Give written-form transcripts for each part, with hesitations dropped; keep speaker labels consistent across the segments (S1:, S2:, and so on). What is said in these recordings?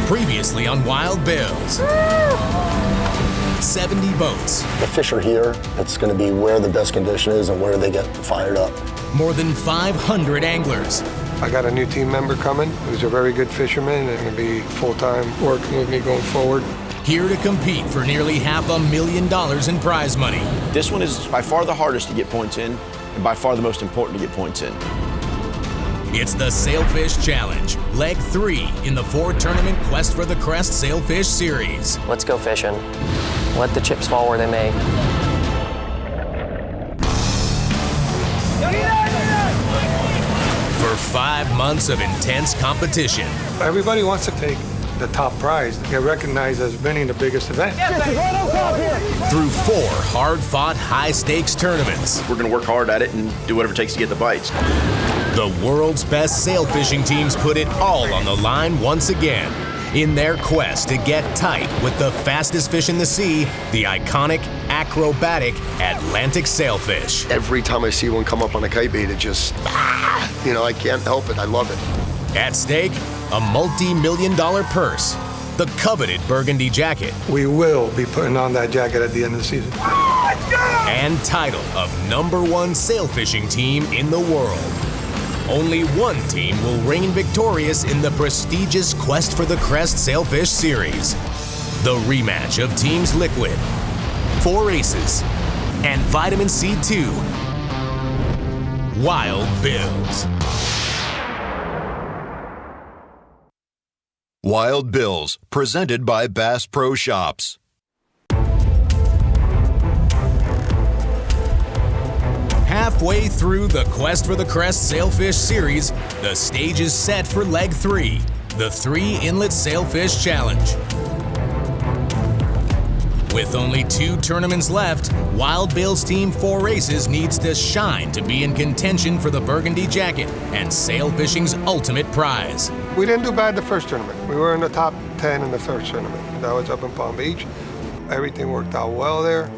S1: Previously on Wild Billz. 70 boats.
S2: The fish are here. It's going to be where the best condition is and where they get fired up.
S1: More than 500 anglers.
S3: I got a new team member coming who's a very good fisherman and going to be full-time working with me going forward.
S1: Here to compete for nearly $500,000 in prize money.
S4: This one is by far the hardest to get points in, and by far the most important to get points in.
S1: It's the Sailfish Challenge, leg 3 in the 4-tournament Quest for the Crest Sailfish Series.
S5: Let's go fishing. Let the chips fall where they may.
S1: For 5 months of intense competition.
S3: Everybody wants to take the top prize, get recognized as winning the biggest event.
S1: Through 4 hard-fought, high-stakes tournaments.
S4: We're going to work hard at it and do whatever it takes to get the bites.
S1: The world's best sail fishing teams put it all on the line once again in their quest to get tight with the fastest fish in the sea, the iconic, acrobatic Atlantic sailfish.
S2: Every time I see one come up on a kite bait, it just, I can't help it. I love it.
S1: At stake, a multi-million-dollar purse, the coveted burgundy jacket.
S3: We will be putting on that jacket at the end of the season.
S1: And title of #1 sail fishing team in the world. Only one team will reign victorious in the prestigious Quest for the Crest Sailfish Series. The rematch of Teams Liquid, 4 Aces, and Vitamin C2. Wild Billz.
S6: Wild Billz, presented by Bass Pro Shops.
S1: Halfway through the Quest for the Crest Sailfish Series, the stage is set for leg 3, the 3-inlet Sailfish Challenge. With only 2 tournaments left, Wild Billz Team 4 Aces needs to shine to be in contention for the burgundy jacket and sail fishing's ultimate prize.
S3: We didn't do bad the first tournament. We were in the top 10 in the first tournament. That was up in Palm Beach. Everything worked out well there.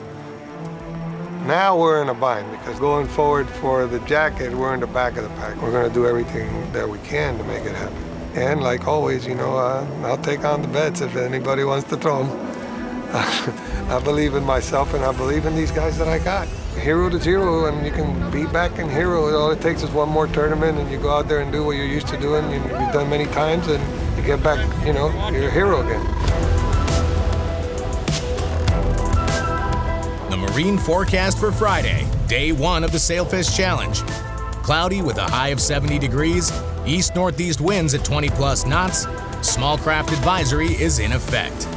S3: Now we're in a bind because going forward for the jacket, we're in the back of the pack. We're going to do everything that we can to make it happen. And like always, I'll take on the bets if anybody wants to throw them. I believe in myself and I believe in these guys that I got. Hero to zero, and you can be back in hero. All it takes is one more tournament and you go out there and do what you're used to doing. You've done many times and you get back, you're a hero again.
S1: The marine forecast for Friday, day 1 of the Sailfish Challenge. Cloudy with a high of 70 degrees, east-northeast winds at 20+ knots. Small craft advisory is in effect.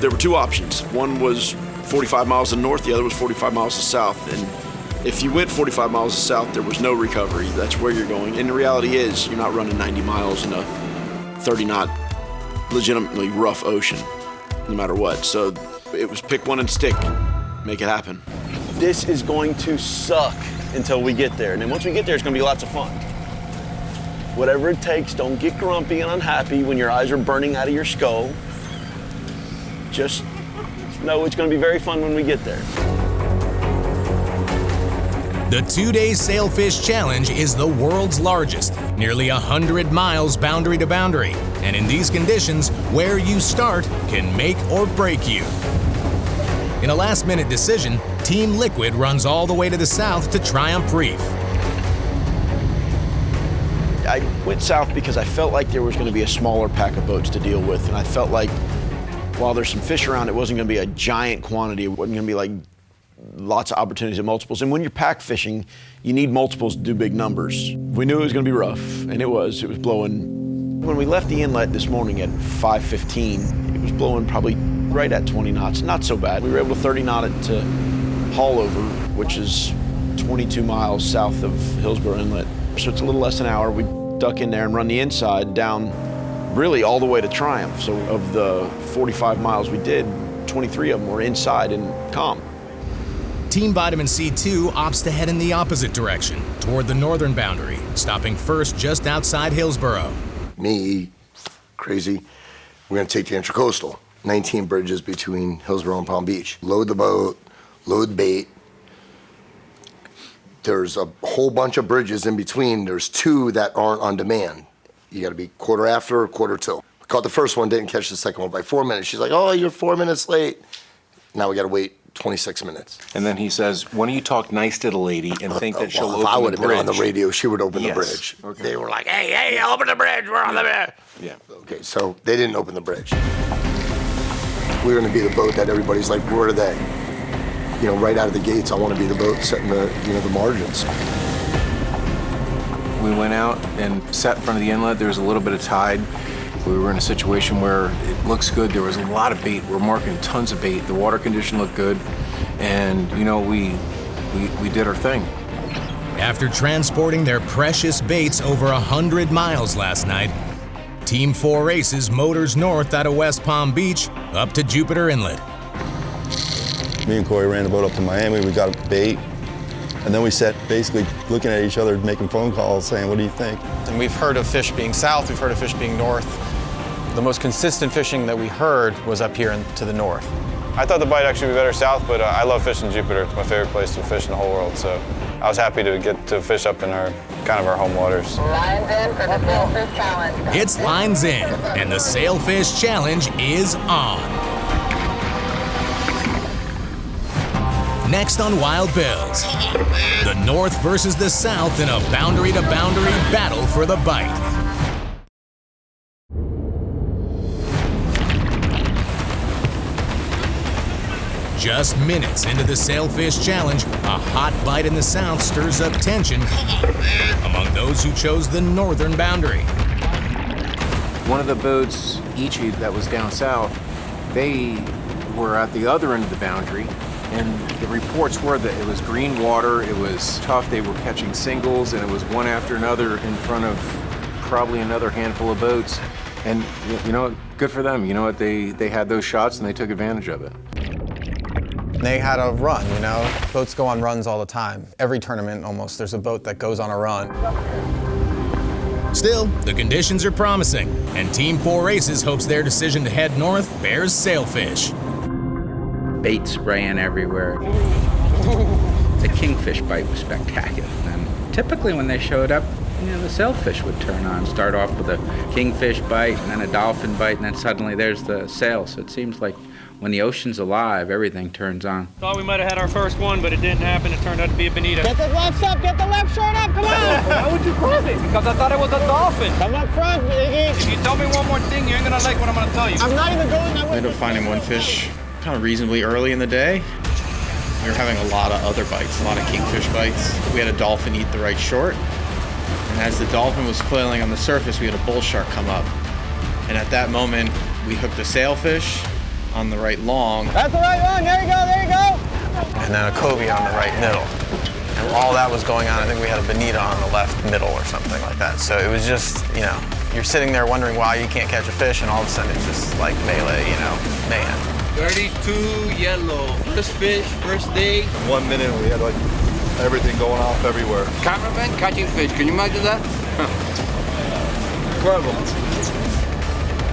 S4: There were 2 options. One was 45 miles to the north, the other was 45 miles to the south. And if you went 45 miles to the south, there was no recovery. That's where you're going. And the reality is, you're not running 90 miles in a 30-knot, legitimately rough ocean, no matter what. So it was pick one and stick, make it happen. This is going to suck until we get there. And then once we get there, it's going to be lots of fun. Whatever it takes, don't get grumpy and unhappy when your eyes are burning out of your skull. Just know it's going to be very fun when we get there.
S1: The 2-day Sailfish Challenge is the world's largest, nearly 100 miles boundary to boundary. And in these conditions, where you start can make or break you. In a last-minute decision, Team Liquid runs all the way to the south to Triumph Reef.
S4: I went south because I felt like there was going to be a smaller pack of boats to deal with, and I felt like while there's some fish around, it wasn't going to be a giant quantity. It wasn't going to be like lots of opportunities at multiples. And when you're pack fishing, you need multiples to do big numbers. We knew it was going to be rough, and it was. It was blowing. When we left the inlet this morning at 5:15, it was blowing probably right at 20 knots. Not so bad. We were able to 30 knot it to Haulover, which is 22 miles south of Hillsborough Inlet. So it's a little less than an hour. We duck in there and run the inside down really all the way to Triumph. So of the 45 miles we did, 23 of them were inside and calm.
S1: Team Vitamin C2 opts to head in the opposite direction, toward the northern boundary, stopping first just outside Hillsborough.
S2: Me, crazy, we're going to take the Intracoastal. 19 bridges between Hillsborough and Palm Beach. Load the boat, load bait. There's a whole bunch of bridges in between. There's 2 that aren't on demand. You got to be quarter after or quarter till. Caught the first one, didn't catch the second one by 4 minutes. She's like, oh, you're 4 minutes late. Now we got to wait 26 minutes.
S7: And then he says, why don't you talk nice to the lady and think that she'll open the bridge?
S2: If I would have been on the radio, she would open the bridge.
S7: Okay.
S2: They were like, hey, open the bridge. We're on the bridge.
S7: Yeah.
S2: Okay, so they didn't open the bridge. We're going to be the boat that everybody's like, where are they? You know, right out of the gates, I want to be the boat setting the, the margins.
S7: We went out and sat in front of the inlet. There was a little bit of tide. We were in a situation where it looks good. There was a lot of bait. We're marking tons of bait. The water condition looked good. And, you know, we did our thing.
S1: After transporting their precious baits over 100 miles last night, Team 4 Aces motors north out of West Palm Beach up to Jupiter Inlet.
S8: Me and Corey ran the boat up to Miami. We got a bait. And then we sat basically looking at each other, making phone calls, saying, what do you think?
S9: And we've heard of fish being south, we've heard of fish being north. The most consistent fishing that we heard was up here to the north.
S10: I thought the bite actually would be better south, but I love fishing Jupiter. It's my favorite place to fish in the whole world, so I was happy to get to fish up in our home waters.
S11: Lines in for the Sailfish Challenge.
S1: It's lines in, and the Sailfish Challenge is on. Next on Wild Billz, the North versus the South in a boundary-to-boundary battle for the bite. Just minutes into the Sailfish Challenge, a hot bite in the South stirs up tension among those who chose the northern boundary.
S7: One of the boats, Ichi, that was down south, they were at the other end of the boundary. And the reports were that it was green water, it was tough, they were catching singles, and it was one after another in front of probably another handful of boats. And, you know, good for them. You know what, they had those shots and they took advantage of it.
S9: They had a run, you know? Boats go on runs all the time. Every tournament, almost, there's a boat that goes on a run.
S1: Still, the conditions are promising, and Team 4 Aces hopes their decision to head north bears sailfish.
S12: Bait spraying everywhere. The kingfish bite was spectacular. And typically when they showed up, you know, the sailfish would turn on. Start off with a kingfish bite, and then a dolphin bite, and then suddenly there's the sail. So it seems like when the ocean's alive, everything turns on.
S13: Thought we might have had our first one, but it didn't happen. It turned out to be a bonito.
S11: Get the left up, get the left short up, come on!
S13: Why would you cross it? Because I thought it was a dolphin.
S11: Come up front, Biggie.
S13: If you tell me one more thing, you ain't gonna like what I'm gonna tell you.
S11: I'm not even going that way.
S9: We ended up finding one fish kind of reasonably early in the day. We were having a lot of other bites, a lot of kingfish bites. We had a dolphin eat the right short. And as the dolphin was flailing on the surface, we had a bull shark come up. And at that moment, we hooked a sailfish on the right long.
S11: That's the right one, there you go, there you go.
S9: And then a cobia on the right middle. And while that was going on, I think we had a bonita on the left middle or something like that. So it was just, you know, you're sitting there wondering why you can't catch a fish, and all of a sudden it's just like melee, you know, mayhem.
S13: 32 yellow. First fish, first day.
S8: 1 minute, we had like everything going off everywhere.
S13: Cameraman catching fish. Can you imagine that?
S8: Incredible.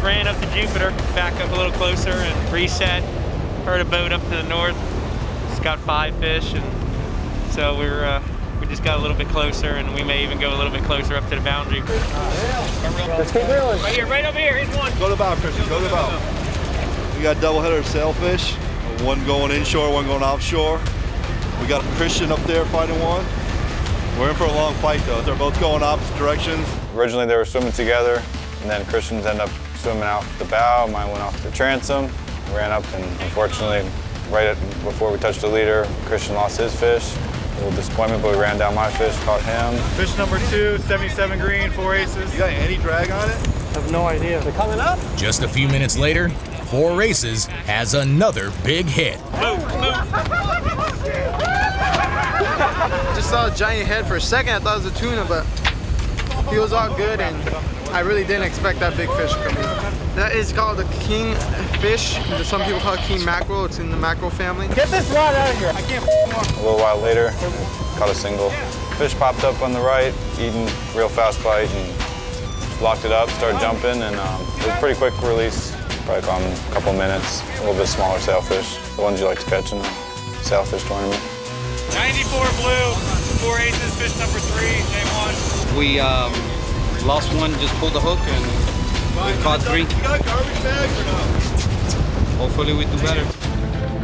S13: Ran up to Jupiter, back up a little closer and reset. Heard a boat up to the north. It's got 5 fish, and so we just got a little bit closer, and we may even go a little bit closer up to the boundary.
S11: Let's keep reeling.
S13: Right here, right over here. Here's one.
S8: Go to the bow, Christian, go to the bow. We got double header of sailfish, one going inshore, one going offshore. We got Christian up there fighting one. We're in for a long fight though. They're both going opposite directions.
S10: Originally they were swimming together, and then Christian's ended up swimming out the bow. Mine went off the transom, ran up, and unfortunately, before we touched the leader, Christian lost his fish. A little disappointment, but we ran down my fish, caught him.
S8: Fish number 2, 77 green, 4 aces. You got any drag on it?
S13: I have no idea.
S11: They're coming up.
S1: Just a few minutes later, 4 Aces has another big hit.
S14: Just saw a giant head for a second. I thought it was a tuna, but he was all good, and I really didn't expect that big fish to come in. That is called a king fish. Some people call it king mackerel. It's in the mackerel family.
S11: Get this rod out of here. I can't
S10: A little while later, caught a single. Fish popped up on the right, eating real fast bite, and just locked it up, started jumping, and it was a pretty quick release. Probably caught him a couple minutes. A little bit smaller sailfish, the ones you like to catch in a sailfish tournament.
S13: 94 blue, 4 aces, fish number 3, J1.
S15: We lost one, just pulled the hook, and We caught 3.
S8: You got garbage bags or no?
S15: Hopefully we do better.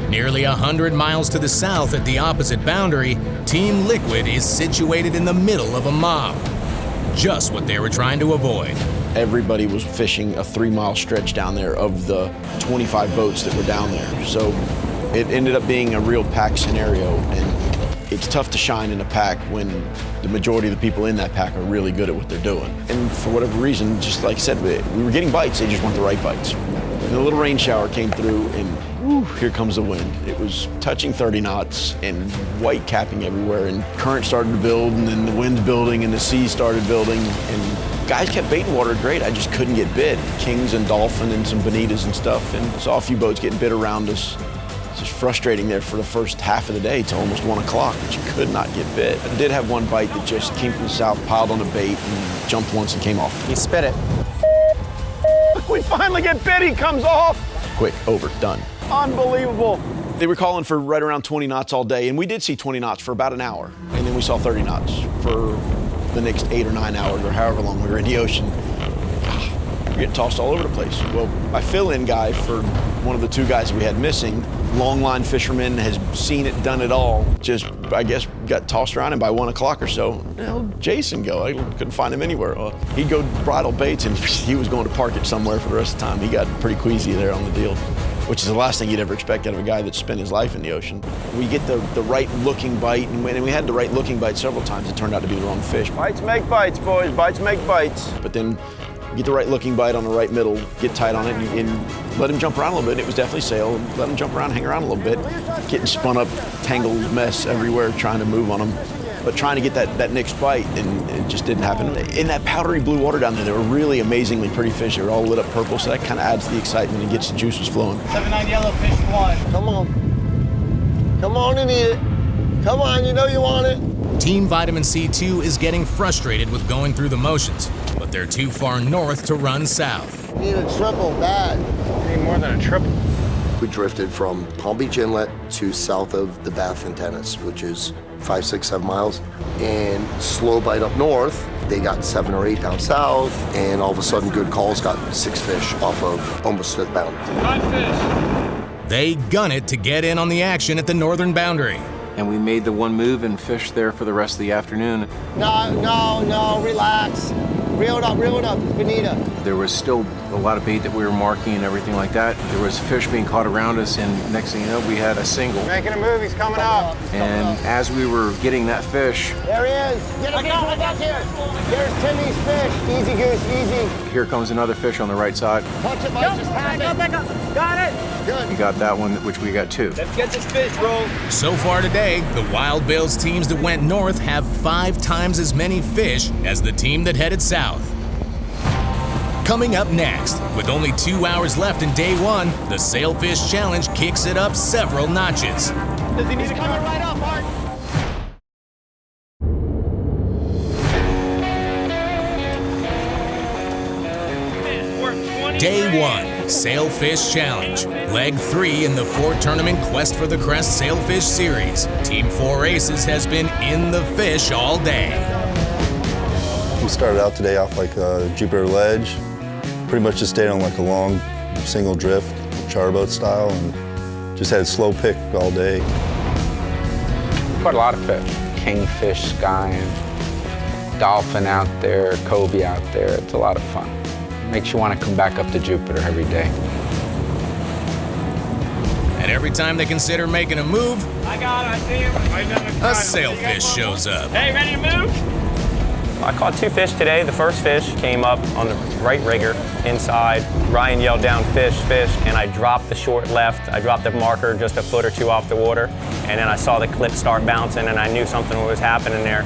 S1: Nearly 100 miles to the south at the opposite boundary, Team Liquid is situated in the middle of a mob. Just what they were trying to avoid.
S4: Everybody was fishing a 3-mile stretch down there of the 25 boats that were down there. So it ended up being a real pack scenario, and it's tough to shine in a pack when the majority of the people in that pack are really good at what they're doing. And for whatever reason, just like I said, we were getting bites, they just weren't the right bites. And a little rain shower came through, and whew, here comes the wind. It was touching 30 knots and white capping everywhere, and current started to build, and then the wind's building, and the sea started building, and guys kept baiting water great. I just couldn't get bit. Kings and dolphin and some bonitas and stuff, and saw a few boats getting bit around us. It's just frustrating there for the first half of the day till almost 1 o'clock, but you could not get bit. I did have one bite that just came from the south, piled on a bait, and jumped once and came off.
S5: He spit it.
S4: We finally get bit, he comes off. Quick, over, done. Unbelievable. They were calling for right around 20 knots all day, and we did see 20 knots for about an hour. And then we saw 30 knots for the next 8 or 9 hours, or however long we were in the ocean. We're getting tossed all over the place. Well, my fill-in guy for one of the 2 guys we had missing, long line fisherman, has seen it, done it all. Just, I guess, got tossed around, and by 1 o'clock or so, Jason go. I couldn't find him anywhere. He'd go bridle baits, and he was going to park it somewhere for the rest of the time. He got pretty queasy there on the deal, which is the last thing you'd ever expect out of a guy that's spent his life in the ocean. We get the right looking bite, and we had the right looking bite several times. It turned out to be the wrong fish. Bites make bites, boys. Bites make bites. But then get the right looking bite on the right middle, get tight on it, and let him jump around a little bit. It was definitely sail. Let him jump around, hang around a little bit. Getting spun up, tangled mess everywhere, trying to move on him. But trying to get that next bite, and it just didn't happen. In that powdery blue water down there, they were really amazingly pretty fish. They were all lit up purple, so that kind of adds to the excitement and gets the juices flowing.
S11: 7-9 yellow fish 1.
S2: Come on. Come on and eat it. Come on, you know you want it.
S1: Team Vitamin C2 is getting frustrated with going through the motions, but they're too far north to run south.
S2: Need a triple bad.
S15: Need more than a triple.
S2: We drifted from Palm Beach Inlet to south of the Bath and Tennis, which is 5, 6, 7 miles. And slow bite up north, they got 7 or 8 down south, and all of a sudden good calls got 6 fish off of almost to the boundary.
S15: 5 fish.
S1: They gun it to get in on the action at the northern boundary.
S7: And we made the one move and fished there for the rest of the afternoon.
S11: No, relax. Reel it up, it's bonita.
S7: There was still a lot of bait that we were marking and everything like that. There was fish being caught around us, and next thing you know, we had a single.
S11: Making a move, he's coming up.
S7: And as we were getting that fish,
S11: There he is. Get him back here. There's Timmy's fish. Easy, Goose, easy.
S7: here comes another fish on the right side.
S11: Touch it, Mike, just tap it. Got it.
S2: Good.
S7: We got that one, which we got 2.
S15: Let's get this fish, bro.
S1: So far today, the Wild Billz teams that went north have 5 times as many fish as the team that headed south. Coming up next, with only 2 hours left in day 1, the Sailfish Challenge kicks it up several notches.
S11: Does he need to come right up, Art?
S1: Day 1, Sailfish Challenge. Leg 3 in the 4-tournament Quest for the Crest Sailfish Series. Team 4 Aces has been in the fish all day.
S16: We started out today off like a Jupiter ledge. Pretty much just stayed on like a long single drift, charboat style, and just had slow pick all day.
S12: Caught a lot of fish. Kingfish, skying, dolphin out there, cobia out there. It's a lot of fun. Makes you want to come back up to Jupiter every day.
S1: And every time they consider making a move,
S11: I got it, I see him.
S1: a sailfish shows up.
S11: Hey, ready to move?
S5: I caught 2 fish today. The first fish came up on the right rigger inside. Ryan yelled down, fish, fish, and I dropped the short left. I dropped the marker just a foot or 2 off the water, and then I saw the clip start bouncing, and I knew something was happening there.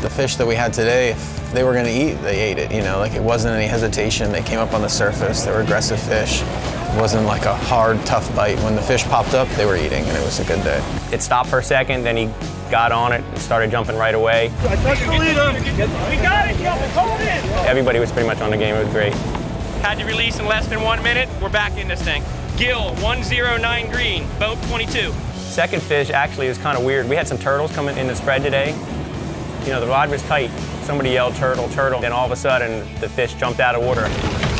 S17: The fish that we had today, if they were going to eat, they ate it. You know, like it wasn't any hesitation. They came up on the surface. They were aggressive fish. It wasn't like a hard, tough bite. When the fish popped up, they were eating, and it was a good day.
S5: It stopped for a second, then he got on it and started jumping right away.
S11: I touched the leader. We got it, Kelvin. Hold it.
S5: Everybody was pretty much on the game. It was great.
S13: Had to release in less than 1 minute. We're back in this thing. Gill, 109 green, boat 22.
S5: Second fish actually is kind of weird. We had some turtles coming in the spread today. You know, the rod was tight. Somebody yelled, turtle, turtle. Then all of a sudden, the fish jumped out of water.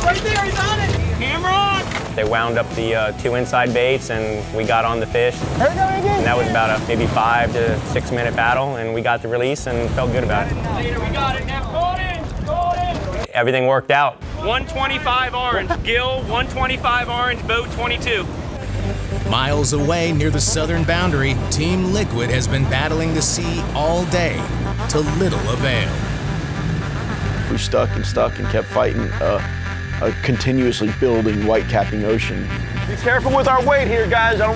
S13: Right there, he's on it. Camera on.
S5: They wound up the 2 inside baits, and we got on the fish. And that was about a maybe 5 to 6 minute battle, and we got the release and felt good about it.
S13: Later, we got it. Now, go in.
S5: Everything worked out.
S13: 125 orange, gill, 125 orange, boat 22.
S1: Miles away near the southern boundary, Team Liquid has been battling the sea all day to little avail.
S4: We stuck and kept fighting a continuously building white capping ocean.
S15: Be careful with our weight here, guys. I'm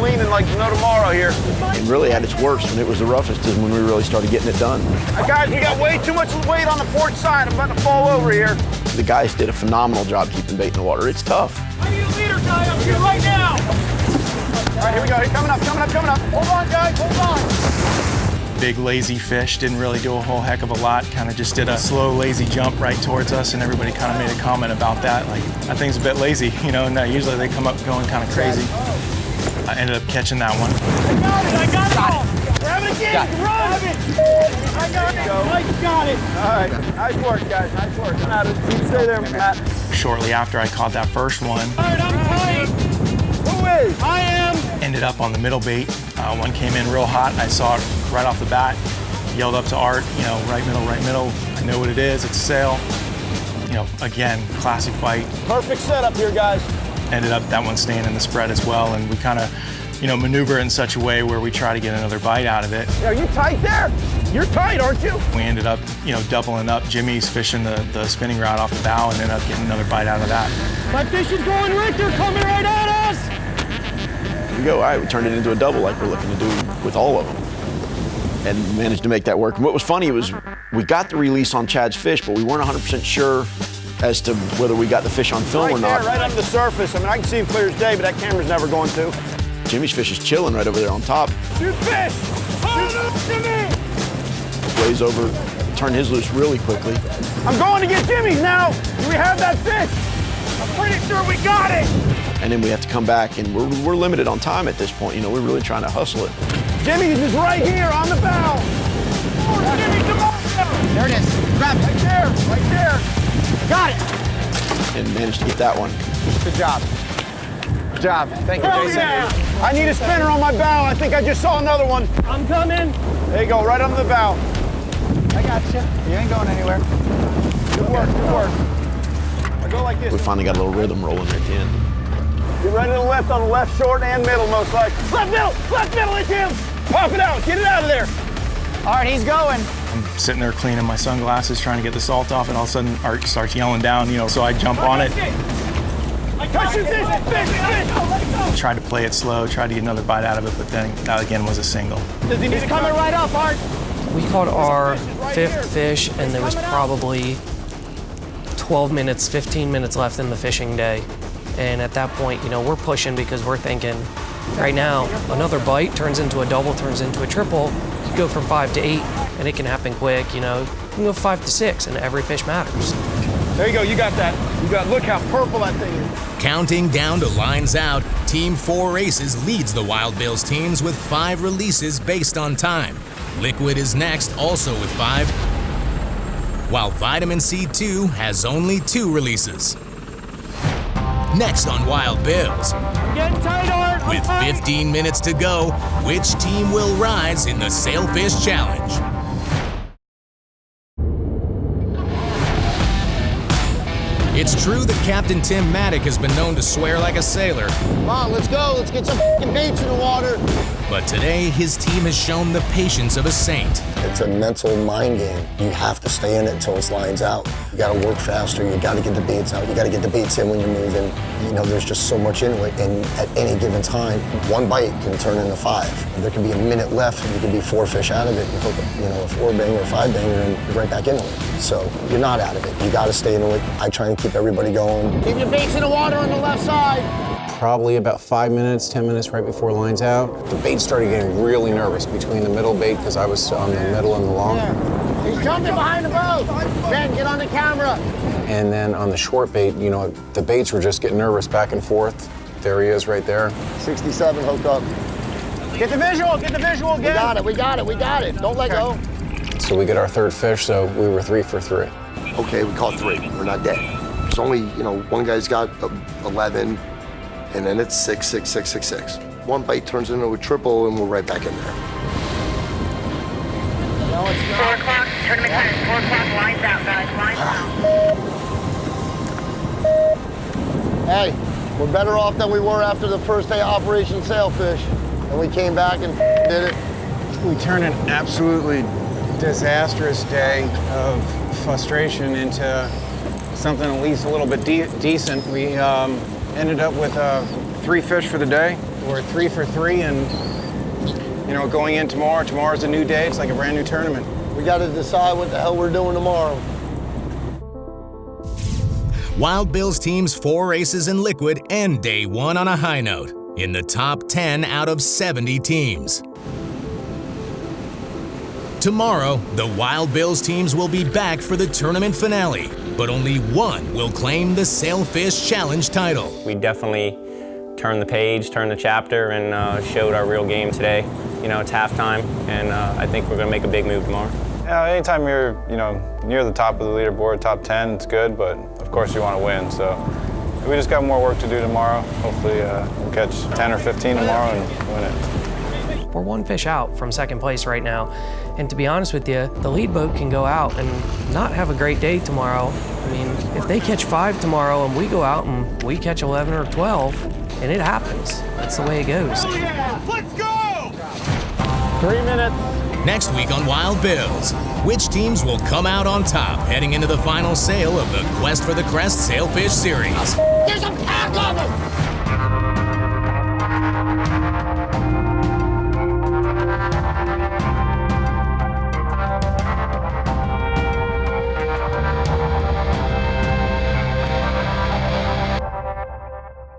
S15: leaning like no tomorrow here.
S4: And really at its worst, when it was the roughest, is when we really started getting it done.
S15: Guys, we got way too much weight on the port side. I'm about to fall over here.
S4: The guys did a phenomenal job keeping bait in the water. It's tough.
S13: I need a leader guy up here right now.
S15: All right, here we go. Coming up. Hold on, guys, hold on.
S18: Big lazy fish, didn't really do a whole heck of a lot, kind of just did a slow lazy jump right towards us, and everybody kind of made a comment about that, like that thing's a bit lazy, you know, and usually they come up going kind of crazy. I ended up catching that one.
S13: I got it. Grab it again, grab it. I got it. Mike got it.
S15: All right, nice work, guys, nice work. You stay there, Matt.
S18: Shortly after I caught that first one,
S13: All right, I'm tight. Who is? I am.
S18: ended up on the middle bait. One came in real hot. I saw it right off the bat. Yelled up to Art, you know, right middle. I know what it is. It's a sail. You know, again, classic bite.
S15: Perfect setup here, guys.
S18: Ended up that one staying in the spread as well, and we kind of, you know, maneuver in such a way where we try to get another bite out of it.
S15: Are you tight there? You're tight, aren't you?
S18: We ended up, you know, doubling up. Jimmy's fishing the spinning rod off the bow and ended up getting another bite out of that.
S13: My fish is going right there, coming right at us!
S4: There we go. All right, we turned it into a double like we're looking to do with all of them. And managed to make that work. And what was funny was we got the release on Chad's fish, but we weren't 100% sure as to whether we got the fish on film
S15: right
S4: or not.
S15: There, right under the surface. I mean, I can see him clear as day, but that camera's never going to.
S4: Jimmy's fish is chilling right over there on top.
S13: Shoot fish! Shoot Jimmy!
S4: Plays over, turned his loose really quickly.
S15: I'm going to get Jimmy's now. Do we have that fish? I'm pretty sure we got it.
S4: And then we have to come back, and we're limited on time at this point. You know, we're really trying to hustle it.
S15: Jimmy's is right here on the bow. Oh, Jimmy, come on!
S11: There it is. Grab it.
S15: Right there.
S11: Got it.
S4: And managed to get that one.
S15: Good job. Good job. Thank you,
S13: Hell
S15: Jason.
S13: yeah.
S15: I need a spinner on my bow. I think I just saw another one.
S13: I'm coming.
S15: There you go, right on the bow.
S11: I got you. You ain't going anywhere.
S15: Good work, good work. I go like this.
S4: We finally got a little rhythm rolling at the end.
S15: Get right to the left on the left short and middle, most likely. Left middle, it's him. Pop it out, get it out of there.
S11: All right, he's going.
S18: I'm sitting there cleaning my sunglasses, trying to get the salt off, and all of a sudden Art starts yelling down, you know, so I jump on it.
S15: Touch your fish.
S18: Tried to play it slow, tried to get another bite out of it, but then that again was a single.
S15: Does he need to come right up, Art?
S19: We caught our fifth fish, and there was probably 12 minutes, 15 minutes left in the fishing day. And at that point, you know, we're pushing because we're thinking, right now, another bite turns into a double, turns into a triple. You go from 5 to 8, and it can happen quick, you know. You can go 5 to 6, and every fish matters.
S15: There you go, you got that. Look how purple that thing is.
S1: Counting down to lines out, Team 4 Aces leads the Wild Billz teams with 5 releases based on time. Liquid is next, also with 5, while Vitamin C2 has only 2 releases. Next on Wild Billz,
S13: Getting tight, Art.
S1: with 15 minutes to go, which team will rise in the Sailfish Challenge? It's true that Captain Tim Maddock has been known to swear like a sailor.
S11: Come on, let's go. Let's get some f***ing baits in the water.
S1: But today, his team has shown the patience of a saint.
S2: It's a mental mind game. You have to stay in it until it's lines out. You gotta work faster, you gotta get the baits out, you gotta get the baits in when you're moving. You know, there's just so much into it, and at any given time, one bite can turn into 5. There can be a minute left, and you can be 4 fish out of it. You hook, you know, a 4-banger or 5-banger, and you're right back into it. So you're not out of it. You gotta stay into it. I try and keep everybody going.
S11: Keep your baits in the water on the left side.
S7: Probably about 5 minutes, 10 minutes right before lines out. The bait started getting really nervous between the middle bait because I was on the middle and the long.
S11: He's jumping behind the boat. Ben, get on the camera.
S7: And then on the short bait, you know, the baits were just getting nervous back and forth. There he is right there.
S2: 67 hooked up.
S15: Get the visual again.
S11: We got it. Don't let go.
S7: So we get our third fish, so we were 3 for 3.
S2: Okay, we caught 3. We're not dead. There's only, one guy's got 11, and then it's 6, 6, 6, 6, 6. One bite turns into a triple, and we're right back in there.
S11: No, it's not. 4 o'clock, tournament time, 4 o'clock, lines out, guys, lines out. Hey, we're better off than we were after the first day of Operation Sailfish, and we came back and did it.
S20: We turned an absolutely disastrous day of frustration into something at least a little bit decent. We ended up with 3 fish for the day. We're 3 for 3, and going in tomorrow's a new day. It's like a brand new tournament.
S2: We got to decide what the hell we're doing tomorrow.
S1: Wild Bill's team's 4 races in liquid end day 1 on a high note, in the top 10 out of 70 teams. Tomorrow, the Wild Billz teams will be back for the tournament finale, but only one will claim the Sailfish Challenge title.
S5: We definitely turned the page, turned the chapter, and showed our real game today. It's halftime, and I think we're going to make a big move tomorrow.
S10: Yeah, anytime you're, near the top of the leaderboard, top 10, it's good, but of course you want to win, so we just got more work to do tomorrow. Hopefully we'll catch 10 or 15 tomorrow and win it.
S19: We're 1 fish out from second place right now. And to be honest with you, the lead boat can go out and not have a great day tomorrow. I mean, if they catch 5 tomorrow and we go out and we catch 11 or 12, and it happens. That's the way it goes.
S11: Oh yeah, let's go! 3 minutes.
S1: Next week on Wild Billz, which teams will come out on top heading into the final sail of the Quest for the Crest Sailfish Series?
S11: There's a pack of them!